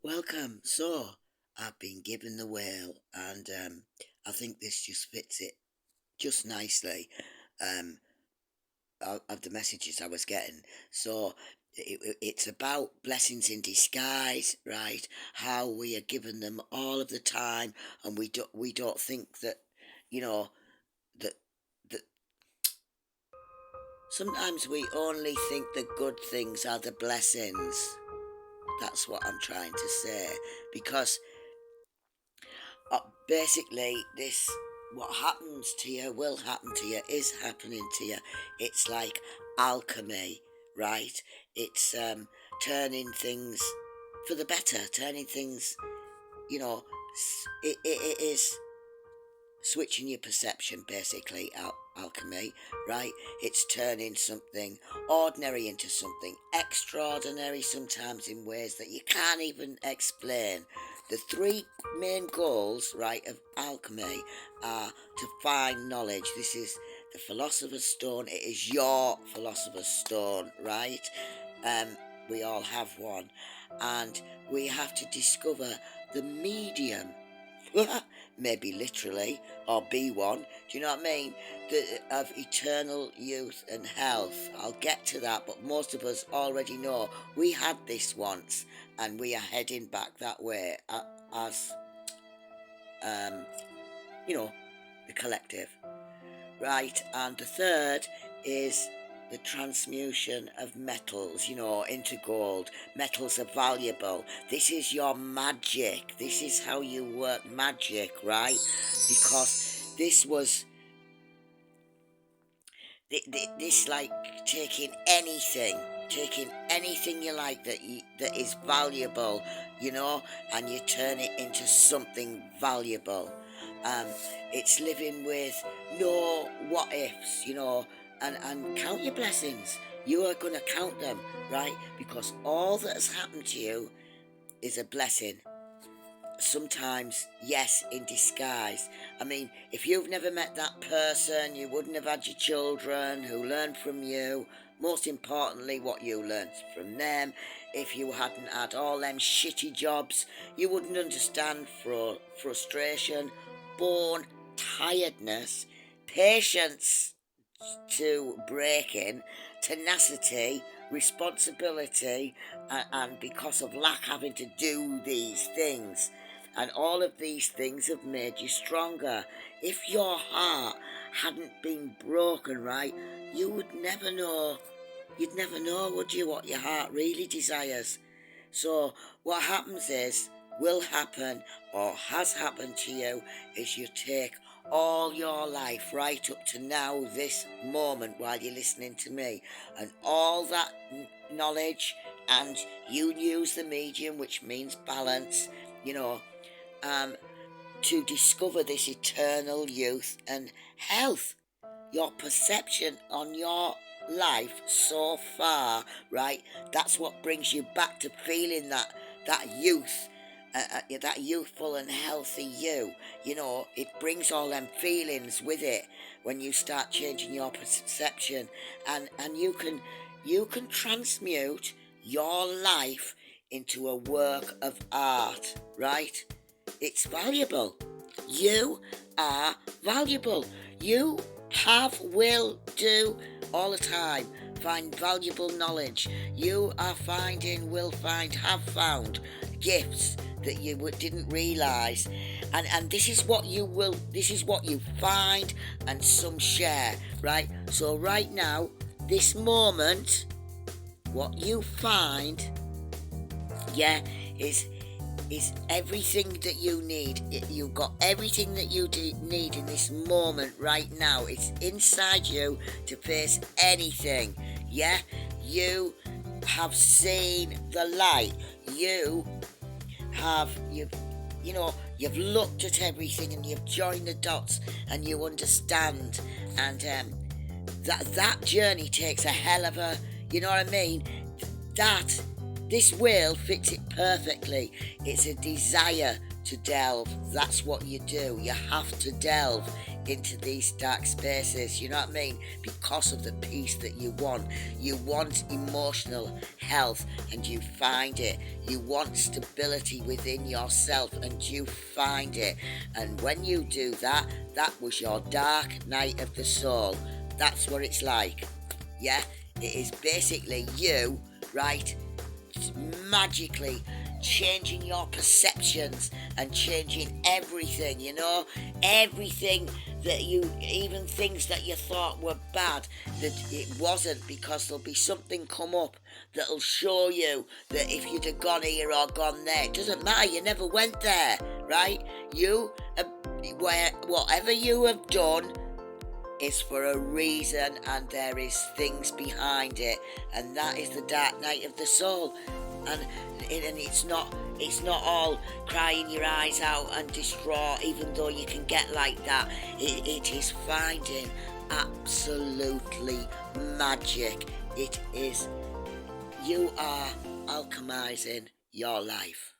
Welcome. So, I've been given the whale, and I think this just fits it just nicely um, of the messages I was getting. So, it's about blessings in disguise, right? How we are given them all of the time, and we don't think that, you know, that that sometimes we only think the good things are the blessings. That's what I'm trying to say, because uh, basically this what happens to you will happen to you, is happening to you. It's like alchemy, right? It's turning things for the better, turning things, you know it is switching your perception, basically. Alchemy, right? It's turning something ordinary into something extraordinary, sometimes in ways that you can't even explain. The three main goals, right, of alchemy are to find knowledge. This is the Philosopher's Stone. It is your Philosopher's Stone, right? um we all have one, and we have to discover the medium. Maybe literally, or be one. Do you know what I mean? Of eternal youth and health. I'll get to that, but most of us already know we had this once, and we are heading back that way, as um, you know, the collective, right? And the third is the transmutation of metals, into gold. Metals are valuable. This is your magic. This is how you work magic, right? Because this, like taking anything you like that is valuable, and you turn it into something valuable. um it's living with no what ifs, and count your blessings. You are going to count them, right? Because all that has happened to you is a blessing. Sometimes, yes, in disguise. I mean, if you've never met that person, you wouldn't have had your children who learned from you. Most importantly, what you learned from them. If you hadn't had all them shitty jobs, you wouldn't understand frustration, bone, tiredness, patience to breaking, tenacity, responsibility, and because of lack having to do these things. And all of these things have made you stronger. If your heart hadn't been broken, right, you would never know. You'd never know, would you, what your heart really desires? So what happens is, will happen, or has happened to you, is you take all your life right up to now, this moment, while you're listening to me, and all that knowledge, and you use the medium, which means balance, you know um, to discover this eternal youth and health. Your perception on your life so far, right? That's what brings you back to feeling that youth, that youthful and healthy you. It brings all them feelings with it when you start changing your perception, and you can transmute your life into a work of art, right? It's valuable. You are valuable. You have, will, do all the time. Find valuable knowledge. You are finding, will find, have found gifts that you didn't realize. And this is what you find, and some share, right? So right now, this moment, what you find, yeah, is everything that you need. You've got everything that you need in this moment right now. It's inside you to face anything. Yeah, you have seen the light. You've looked at everything, and you've joined the dots, and you understand. And that journey takes a hell of a, you know what I mean? This wheel fits it perfectly. It's a desire to delve. That's what you do. You have to delve into these dark spaces, you know what I mean? Because of the peace that you want. You want emotional health and you find it. You want stability within yourself and you find it. And when you do that, that was your dark night of the soul. That's what it's like. Yeah, it is basically you, right, magically changing your perceptions and changing everything, you know, everything that you, even things that you thought were bad, that it wasn't, because there'll be something come up that'll show you that if you'd have gone here or gone there, it doesn't matter, you never went there, right? You, whatever you have done is for a reason, and there is things behind it, and that is the dark night of the soul. And it's not all crying your eyes out and distraught, even though you can get like that. It is finding absolutely magic. It is, you are alchemizing your life.